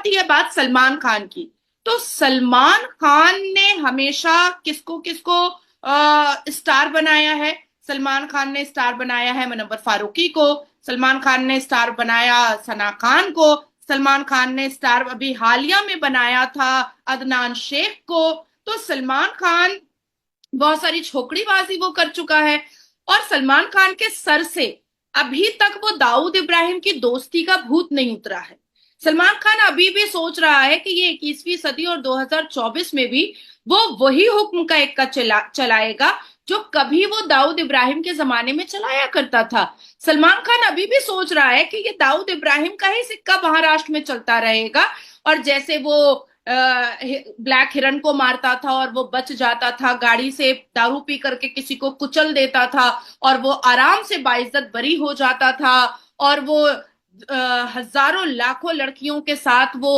आती है बात सलमान खान की, तो सलमान खान ने हमेशा किसको किसको स्टार बनाया है। सलमान खान ने स्टार बनाया है मुनव्वर फारूकी को, सलमान खान ने स्टार बनाया सना खान को, सलमान खान ने स्टार अभी हालिया में बनाया था अदनान शेख को। तो सलमान खान बहुत सारी छोकरीबाजी वो कर चुका है, और सलमान खान के सर से अभी तक वो दाऊद इब्राहिम की दोस्ती का भूत नहीं उतरा है। सलमान खान अभी भी सोच रहा है कि ये 21वीं सदी और 2024 में भी वो वही हुक्म का इक्का चलाएगा जो कभी वो दाऊद इब्राहिम के जमाने में चलाया करता था। सलमान खान अभी भी सोच रहा है कि ये दाऊद इब्राहिम का ही सिक्का महाराष्ट्र में चलता रहेगा, और जैसे वो ब्लैक हिरन को मारता था और वो बच जाता था, गाड़ी से दारू पी करके किसी को कुचल देता था और वो आराम से बाइज्जत बरी हो जाता था, और वो हजारों लाखों लड़कियों के साथ वो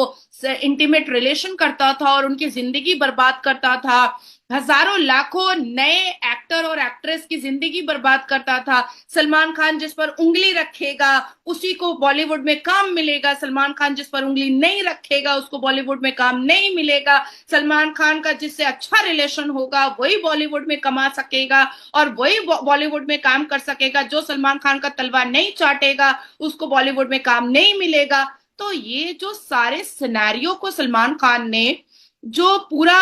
इंटीमेट रिलेशन करता था और उनकी जिंदगी बर्बाद करता था, हजारों लाखों नए एक्टर और एक्ट्रेस की जिंदगी बर्बाद करता था। सलमान खान जिस पर उंगली रखेगा उसी को बॉलीवुड में काम मिलेगा, सलमान खान जिस पर उंगली नहीं रखेगा उसको बॉलीवुड में काम नहीं मिलेगा। सलमान खान का जिससे अच्छा रिलेशन होगा वही बॉलीवुड में कमा सकेगा और वही बॉलीवुड में काम कर सकेगा। जो सलमान खान का तलवा नहीं चाटेगा उसको बॉलीवुड में काम नहीं मिलेगा। तो ये जो सारे सिनेरियो को सलमान खान ने जो पूरा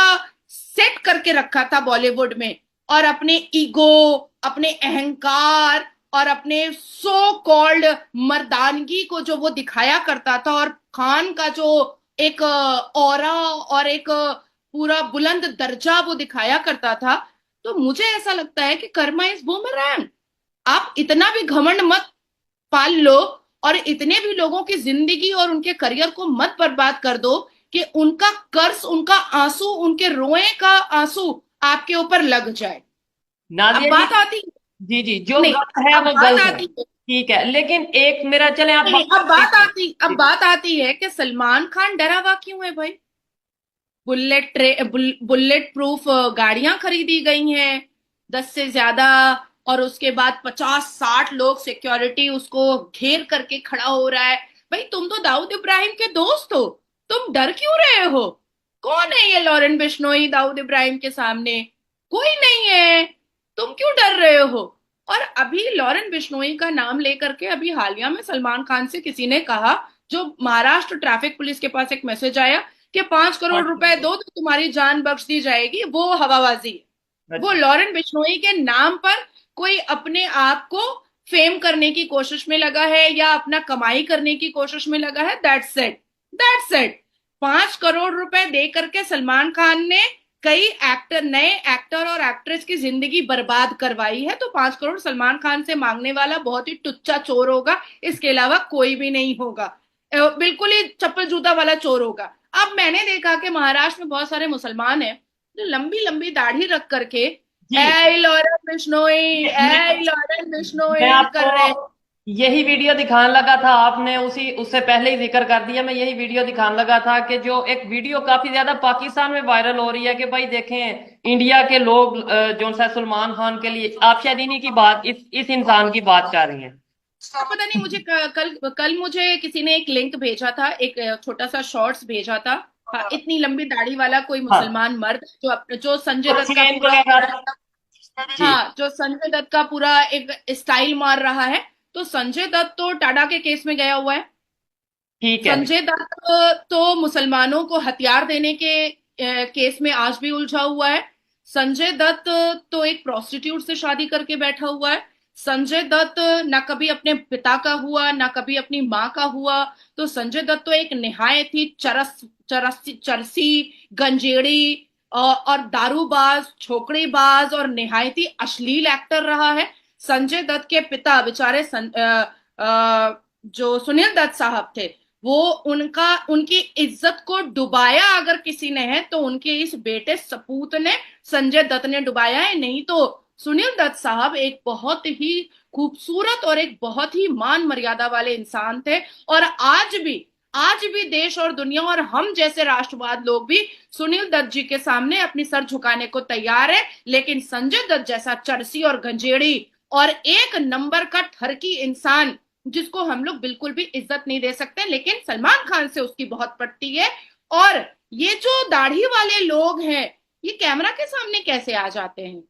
सेट करके रखा था बॉलीवुड में, और अपने ईगो, अपने अहंकार और अपने सो कॉल्ड मर्दानगी को जो वो दिखाया करता था, और खान का जो एक ऑरा और एक पूरा बुलंद दर्जा वो दिखाया करता था, तो मुझे ऐसा लगता है कि कर्मा इज बूमरैंग। आप इतना भी घमंड मत पाल लो और इतने भी लोगों की जिंदगी और उनके करियर को मत बर्बाद कर दो कि उनका कर्ज, उनका आंसू, उनके रोए का आंसू आपके ऊपर लग जाए। अब नादिया जी। बात आती जी जी, जो नहीं, गलत है अब वो बात गलत है। आती है ठीक है, लेकिन एक मेरा, चले आप नहीं, बात कीजिए। अब जी जी। बात आती है कि सलमान खान डरा हुआ क्यों है भाई। बुलेट प्रूफ गाड़ियां खरीदी गई हैं 10 से ज्यादा, और उसके बाद 50-60 लोग सिक्योरिटी उसको घेर करके खड़ा हो रहा है। भाई तुम तो दाऊद इब्राहिम के दोस्त हो, तुम डर क्यों रहे हो। कौन है ये लॉरेन बिश्नोई दाऊद इब्राहिम के सामने, कोई नहीं है, तुम क्यों डर रहे हो। और अभी लॉरेन बिश्नोई का नाम लेकर के अभी हालिया में सलमान खान से किसी ने कहा, जो महाराष्ट्र ट्रैफिक पुलिस के पास एक मैसेज आया कि 5 करोड़ रुपए दो तो तुम्हारी जान बख्श दी जाएगी, वो हवाबाजी है। वो अच्छा। लॉरेन बिश्नोई के नाम पर कोई अपने आप को फेम करने की कोशिश में लगा है या अपना कमाई करने की कोशिश में लगा है। That's it, that's it. 5 crore रुपए दे करके सलमान खान ने कई एक्टर, नए एक्टर और एक्ट्रेस की जिंदगी बर्बाद करवाई है, तो 5 करोड़ सलमान खान से मांगने वाला बहुत ही टुच्चा चोर होगा, इसके अलावा कोई भी नहीं होगा। बिल्कुल ही चप्पल जूता वाला चोर होगा। अब मैंने देखा कि महाराष्ट्र में बहुत सारे मुसलमान हैं जो लंबी लंबी दाढ़ी रख करके जी, ए लॉरेन बिश्नोई, मैं ए लॉरेन मैं बिश्नोई आपको कर रहे हैं। यही वीडियो दिखाने लगा था, आपने उसी उससे पहले ही जिक्र कर दिया। मैं यही वीडियो दिखाने लगा था कि जो एक वीडियो काफी ज्यादा पाकिस्तान में वायरल हो रही है कि भाई देखें इंडिया के लोग जो सा सलमान खान के लिए, आप शायद इन्हीं की बात, इस इंसान की बात कर रही हैं। अब पता नहीं मुझे कल कल मुझे किसी ने एक लिंक भेजा था, एक छोटा सा शॉर्ट्स भेजा था। हाँ, इतनी लंबी दाढ़ी वाला कोई हाँ, मुसलमान मर्द जो संजय और दत्त का चेन पूरा, वगैरह। जी। हाँ, जो संजय दत्त का पूरा एक स्टाइल मार रहा है। तो संजय दत्त तो टाडा के केस में गया हुआ है। ठीक है। संजय दत्त तो मुसलमानों को हथियार देने के केस में आज भी उलझा हुआ है। संजय दत्त तो एक प्रोस्टिट्यूट से शादी करके बैठा हुआ है। संजय दत्त ना कभी अपने पिता का हुआ ना कभी अपनी माँ का हुआ। तो संजय दत्त तो एक निहायत ही चरसी गंजेड़ी और दारूबाज, छोकरीबाज और निहायत ही अश्लील एक्टर रहा है। संजय दत्त के पिता बेचारे जो सुनील दत्त साहब थे, वो उनका उनकी इज्जत को डुबाया अगर किसी ने है तो उनके इस बेटे सपूत ने, संजय दत्त ने डुबाया है। नहीं तो सुनील दत्त साहब एक बहुत ही खूबसूरत और एक बहुत ही मान मर्यादा वाले इंसान थे। और आज भी देश और दुनिया और हम जैसे राष्ट्रवाद लोग भी सुनील दत्त जी के सामने अपनी सर झुकाने को तैयार है। लेकिन संजय दत्त जैसा चरसी और गंजेड़ी और एक नंबर का ठरकी इंसान जिसको हम लोग बिल्कुल भी इज्जत नहीं दे सकते, लेकिन सलमान खान से उसकी बहुत पड़ती है। और ये जो दाढ़ी वाले लोग हैं, ये कैमरा के सामने कैसे आ जाते हैं?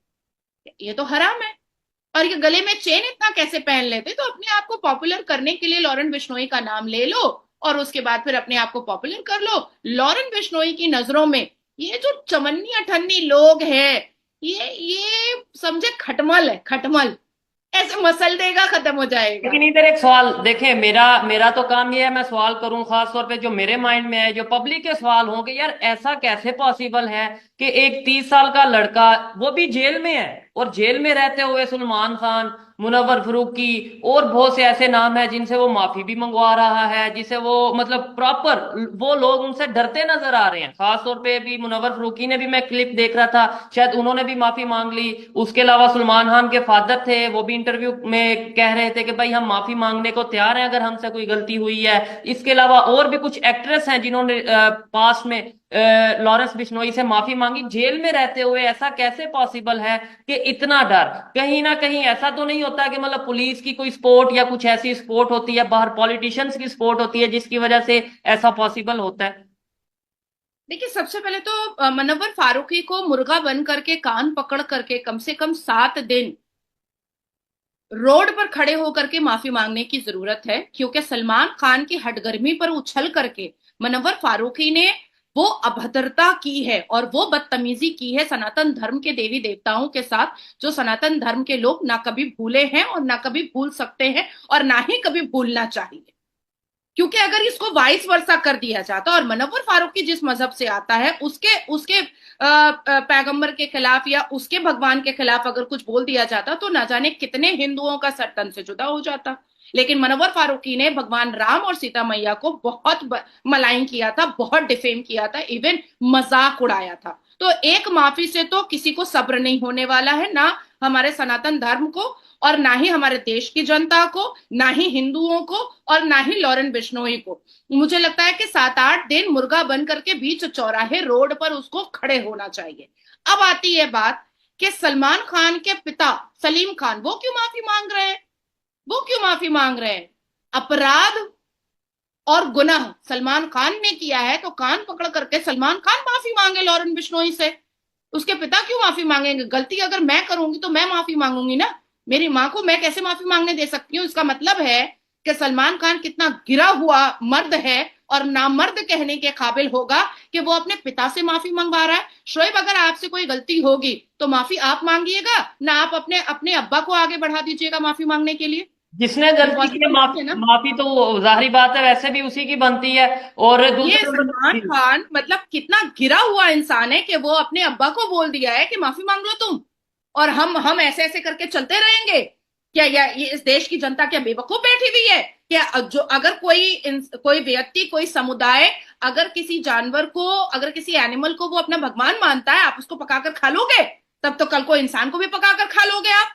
ये तो हराम है। और ये गले में चेन इतना कैसे पहन लेते? तो अपने आप को पॉपुलर करने के लिए लॉरेन बिश्नोई का नाम ले लो और उसके बाद फिर अपने आप को पॉपुलर कर लो। लॉरेन बिश्नोई की नजरों में ये जो चवन्नी अठन्नी लोग हैं, ये समझे खटमल है, खटमल। ऐसे मसल देगा, खत्म हो जाएगा। लेकिन इधर एक सवाल देखें, मेरा मेरा तो काम ये है मैं सवाल करूं, खास तौर पे जो मेरे माइंड में है, जो पब्लिक के सवाल होंगे, यार ऐसा कैसे पॉसिबल है कि एक 30 साल का लड़का, वो भी जेल में है, और जेल में रहते हुए सलमान खान, मुनव्वर फारूकी और बहुत से ऐसे नाम है जिनसे वो माफी भी मंगवा रहा है, जिसे वो मतलब प्रॉपर, वो लोग उनसे डरते नजर आ रहे हैं। खास तौर पे भी मुनव्वर फारूकी ने भी, मैं क्लिप देख रहा था, शायद उन्होंने भी माफी मांग ली। उसके अलावा सलमान खान के फादर थे, वो भी इंटरव्यू में कह रहे थे कि भाई हम माफी मांगने को तैयार हैं अगर हमसे कोई गलती हुई है। इसके अलावा और भी कुछ एक्ट्रेस हैं जिन्होंने पास में लॉरेंस बिश्नोई से माफी मांगी जेल में रहते हुए। ऐसा कैसे पॉसिबल है कि इतना डर? कहीं ना कहीं ऐसा तो नहीं होता कि मतलब पुलिस की कोई सपोर्ट या कुछ ऐसी सपोर्ट होती है, बाहर पॉलिटिशियंस की सपोर्ट होती है, जिसकी वजह से ऐसा पॉसिबल होता है? देखिए, सबसे पहले तो मुनव्वर फारूकी को मुर्गा बन करके, कान पकड़ करके कम से कम 7 दिन रोड पर खड़े होकर के माफी मांगने की जरूरत है, क्योंकि सलमान खान की हटगर्मी पर उछल करके मुनव्वर फारूकी ने वो अभद्रता की है और वो बदतमीजी की है सनातन धर्म के देवी देवताओं के साथ, जो सनातन धर्म के लोग ना कभी भूले हैं और ना कभी भूल सकते हैं और ना ही कभी भूलना चाहिए। क्योंकि अगर इसको वाइस वर्सा कर दिया जाता और मुनव्वर फारूकी जिस मजहब से आता है उसके उसके पैगंबर के खिलाफ या उसके भगवान के खिलाफ अगर कुछ बोल दिया जाता तो ना जाने कितने हिंदुओं का सर तन से जुदा हो जाता। लेकिन मुनव्वर फारूकी ने भगवान राम और सीता मैया को बहुत मलाइन किया था, बहुत डिफेम किया था, इवन मजाक उड़ाया था। तो एक माफी से तो किसी को सब्र नहीं होने वाला है, ना हमारे सनातन धर्म को और ना ही हमारे देश की जनता को, ना ही हिंदुओं को और ना ही लॉरेन बिश्नोई को। मुझे लगता है कि 7-8 दिन मुर्गा बन करके बीच चौराहे रोड पर उसको खड़े होना चाहिए। अब आती है बात कि सलमान खान के पिता सलीम खान, वो क्यों माफी मांग रहे हैं? वो क्यों माफी मांग रहे हैं? अपराध और गुनाह सलमान खान ने किया है तो कान पकड़ करके सलमान खान माफी मांगे लॉरेन बिश्नोई से। उसके पिता क्यों माफी मांगेंगे? गलती अगर मैं करूंगी तो मैं माफी मांगूंगी ना। मेरी माँ को मैं कैसे माफी मांगने दे सकती हूँ? इसका मतलब है कि सलमान खान कितना गिरा हुआ मर्द है और नामर्द कहने के काबिल होगा कि वो अपने पिता से माफी मंगवा रहा है। शोएब, अगर आपसे कोई गलती होगी तो माफी आप मांगिएगा ना, आप अपने अपने अब्बा को आगे बढ़ा दीजिएगा माफी मांगने के लिए? जिसने ये गलती की है, पॉसिबल नहीं है ना। माफी तो जाहिर बात है वैसे भी उसी की बनती है। और ये दूसरे नंबर सलमान खान मतलब कितना गिरा हुआ इंसान है कि वो अपने अब्बा को बोल दिया है कि माफी मांग लो तुम, और हम ऐसे ऐसे करके चलते रहेंगे क्या? या ये इस देश की जनता क्या बेवकूफ बैठी हुई है क्या? जो अगर कोई व्यक्ति, कोई समुदाय अगर किसी जानवर को, अगर किसी एनिमल को वो अपना भगवान मानता है, आप उसको पकाकर खा लोगे, तब तो कल को इंसान को भी पकाकर खा लोगे आप।